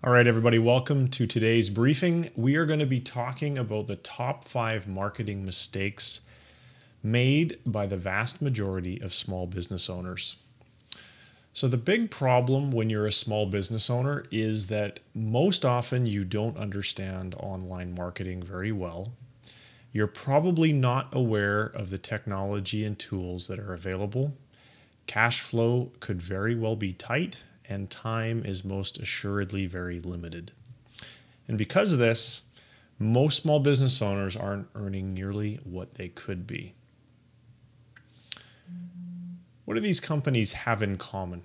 All right, everybody, welcome to today's briefing. We are going to be talking about the top 5 marketing mistakes made by the vast majority of small business owners. So the big problem when you're a small business owner is that most often you don't understand online marketing very well. You're probably not aware of the technology and tools that are available. Cash flow could very well be tight, and time is most assuredly very limited. And because of this, most small business owners aren't earning nearly what they could be. What do these companies have in common?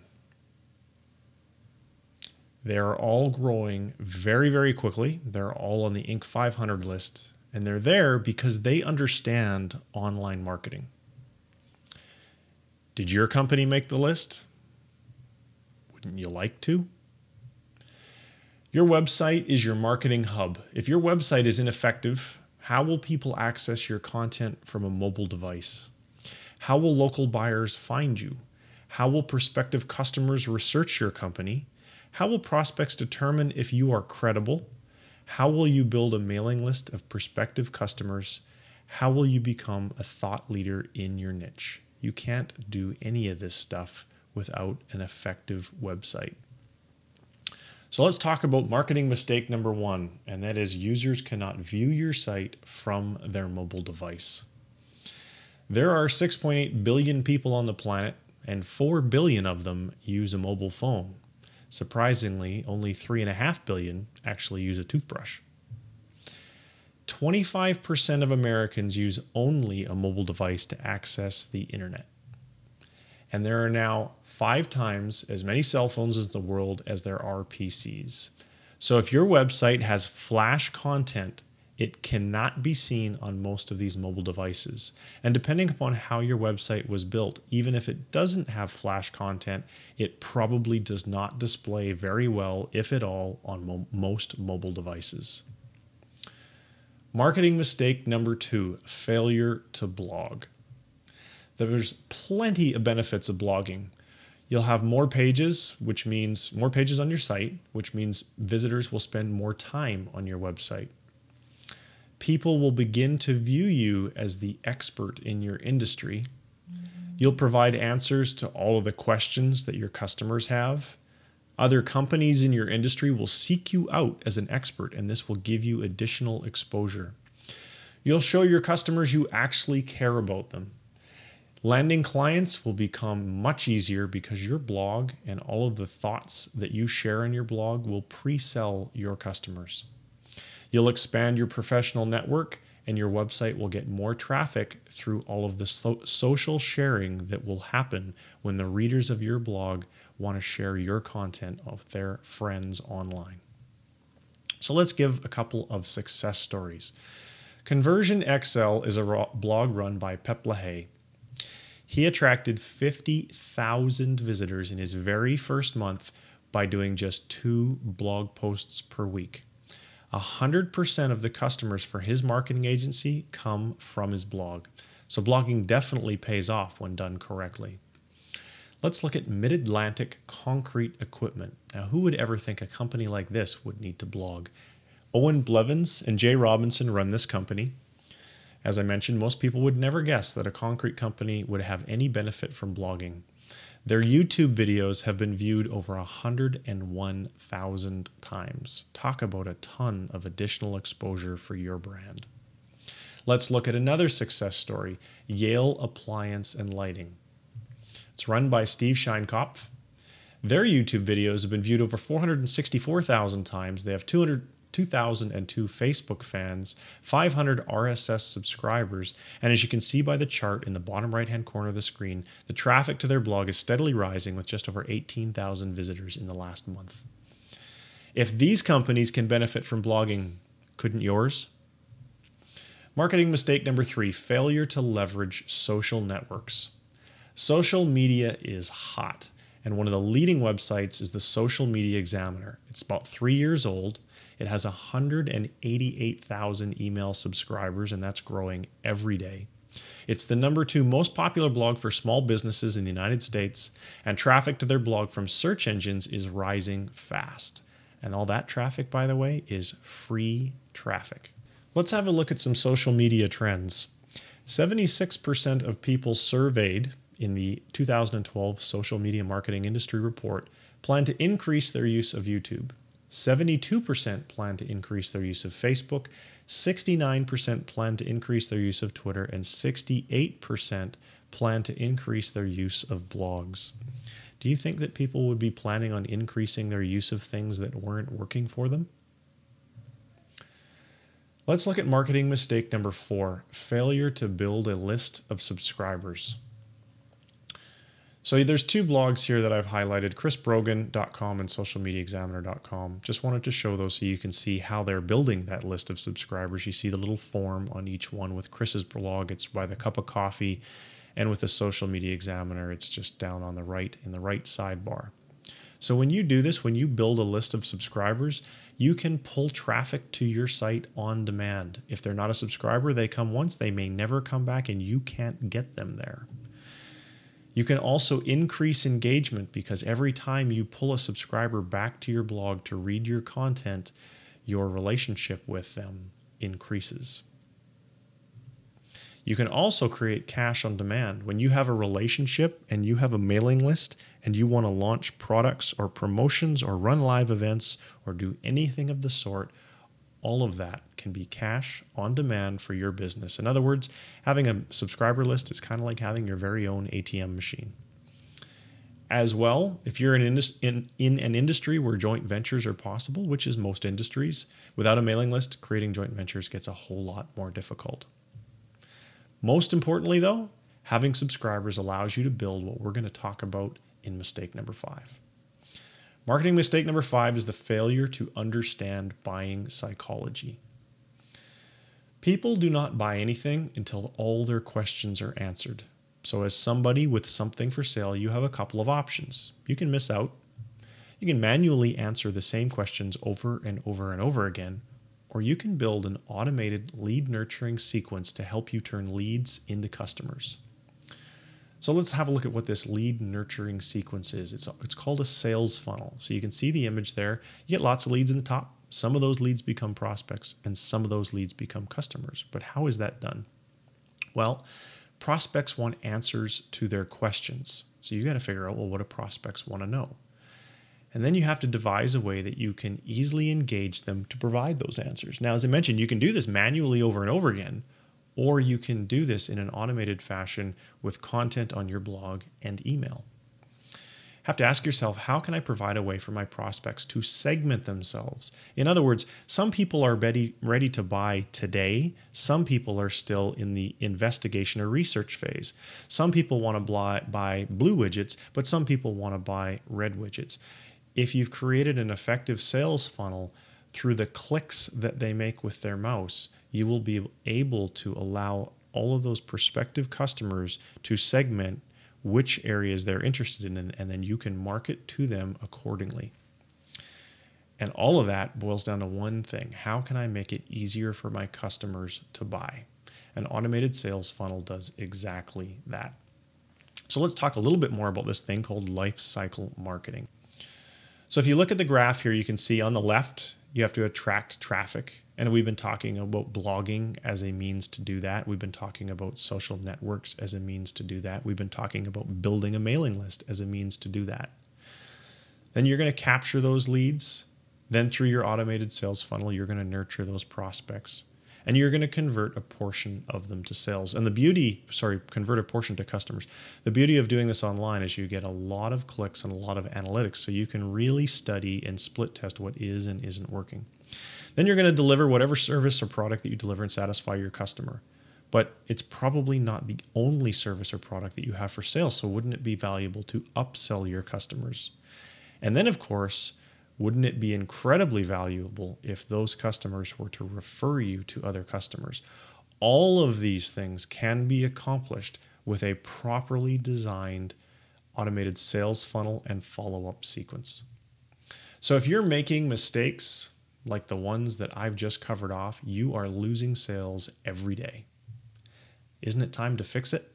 They are all growing very, very quickly. They're all on the Inc. 500 list, and they're there because they understand online marketing. Did your company make the list? Wouldn't you like to? Your website is your marketing hub. If your website is ineffective, how will people access your content from a mobile device? How will local buyers find you? How will prospective customers research your company? How will prospects determine if you are credible? How will you build a mailing list of prospective customers? How will you become a thought leader in your niche? You can't do any of this stuff without an effective website. So let's talk about marketing mistake number 1, and that is users cannot view your site from their mobile device. There are 6.8 billion people on the planet, and 4 billion of them use a mobile phone. Surprisingly, only 3.5 billion actually use a toothbrush. 25% of Americans use only a mobile device to access the internet. And there are now 5 times as many cell phones in the world as there are PCs. So if your website has flash content, it cannot be seen on most of these mobile devices. And depending upon how your website was built, even if it doesn't have flash content, it probably does not display very well, if at all, on most mobile devices. Marketing mistake number 2, failure to blog. There's plenty of benefits of blogging. You'll have more pages, which means more pages on your site, which means visitors will spend more time on your website. People will begin to view you as the expert in your industry. You'll provide answers to all of the questions that your customers have. Other companies in your industry will seek you out as an expert, and this will give you additional exposure. You'll show your customers you actually care about them. Landing clients will become much easier because your blog and all of the thoughts that you share in your blog will pre-sell your customers. You'll expand your professional network, and your website will get more traffic through all of the social sharing that will happen when the readers of your blog want to share your content with their friends online. So let's give a couple of success stories. Conversion XL is a blog run by Pep Lahaye. He attracted 50,000 visitors in his very first month by doing just 2 blog posts per week. 100% of the customers for his marketing agency come from his blog. So blogging definitely pays off when done correctly. Let's look at Mid-Atlantic Concrete Equipment. Now, who would ever think a company like this would need to blog? Owen Blevins and Jay Robinson run this company. As I mentioned, most people would never guess that a concrete company would have any benefit from blogging. Their YouTube videos have been viewed over 101,000 times. Talk about a ton of additional exposure for your brand. Let's look at another success story, Yale Appliance and Lighting. It's run by Steve Scheinkopf. Their YouTube videos have been viewed over 464,000 times. They have 2,002 Facebook fans, 500 RSS subscribers, and as you can see by the chart in the bottom right-hand corner of the screen, the traffic to their blog is steadily rising with just over 18,000 visitors in the last month. If these companies can benefit from blogging, couldn't yours? Marketing mistake number 3, failure to leverage social networks. Social media is hot, and one of the leading websites is the Social Media Examiner. It's about 3 years old. It has 188,000 email subscribers, and that's growing every day. It's the number 2 most popular blog for small businesses in the United States, and traffic to their blog from search engines is rising fast. And all that traffic, by the way, is free traffic. Let's have a look at some social media trends. 76% of people surveyed in the 2012 Social Media Marketing Industry Report plan to increase their use of YouTube. 72% plan to increase their use of Facebook. 69% plan to increase their use of Twitter. And 68% plan to increase their use of blogs. Do you think that people would be planning on increasing their use of things that weren't working for them? Let's look at marketing mistake number 4, failure to build a list of subscribers. So there's 2 blogs here that I've highlighted, chrisbrogan.com and socialmediaexaminer.com. Just wanted to show those so you can see how they're building that list of subscribers. You see the little form on each one. With Chris's blog, it's by the cup of coffee, and with the Social Media Examiner, it's just down on the right in the right sidebar. So when you do this, when you build a list of subscribers, you can pull traffic to your site on demand. If they're not a subscriber, they come once, they may never come back, and you can't get them there. You can also increase engagement because every time you pull a subscriber back to your blog to read your content, your relationship with them increases. You can also create cash on demand. When you have a relationship and you have a mailing list and you want to launch products or promotions or run live events or do anything of the sort, all of that can be cash on demand for your business. In other words, having a subscriber list is kind of like having your very own ATM machine. As well, if you're in an industry where joint ventures are possible, which is most industries, without a mailing list, creating joint ventures gets a whole lot more difficult. Most importantly, though, having subscribers allows you to build what we're going to talk about in mistake number 5. Marketing mistake number 5 is the failure to understand buying psychology. People do not buy anything until all their questions are answered. So as somebody with something for sale, you have a couple of options. You can miss out. You can manually answer the same questions over and over and over again, or you can build an automated lead nurturing sequence to help you turn leads into customers. So let's have a look at what this lead nurturing sequence is. It's called a sales funnel. So you can see the image there. You get lots of leads in the top. Some of those leads become prospects and some of those leads become customers. But how is that done? Well, prospects want answers to their questions. So you got to figure out, well, what do prospects want to know? And then you have to devise a way that you can easily engage them to provide those answers. Now, as I mentioned, you can do this manually over and over again, or you can do this in an automated fashion with content on your blog and email. Have to ask yourself, how can I provide a way for my prospects to segment themselves? In other words, some people are ready to buy today. Some people are still in the investigation or research phase. Some people want to buy blue widgets, but some people want to buy red widgets. If you've created an effective sales funnel through the clicks that they make with their mouse, you will be able to allow all of those prospective customers to segment which areas they're interested in, and then you can market to them accordingly. And all of that boils down to one thing. How can I make it easier for my customers to buy? An automated sales funnel does exactly that. So let's talk a little bit more about this thing called life cycle marketing. So if you look at the graph here, you can see on the left, you have to attract traffic. And we've been talking about blogging as a means to do that. We've been talking about social networks as a means to do that. We've been talking about building a mailing list as a means to do that. Then you're going to capture those leads. Then through your automated sales funnel, you're going to nurture those prospects. And you're going to convert a portion of them to sales. And convert a portion to customers. The beauty of doing this online is you get a lot of clicks and a lot of analytics, so you can really study and split test what is and isn't working. Then you're going to deliver whatever service or product that you deliver and satisfy your customer. But it's probably not the only service or product that you have for sale, so wouldn't it be valuable to upsell your customers? And then, of course, wouldn't it be incredibly valuable if those customers were to refer you to other customers? All of these things can be accomplished with a properly designed automated sales funnel and follow-up sequence. So if you're making mistakes like the ones that I've just covered off, you are losing sales every day. Isn't it time to fix it?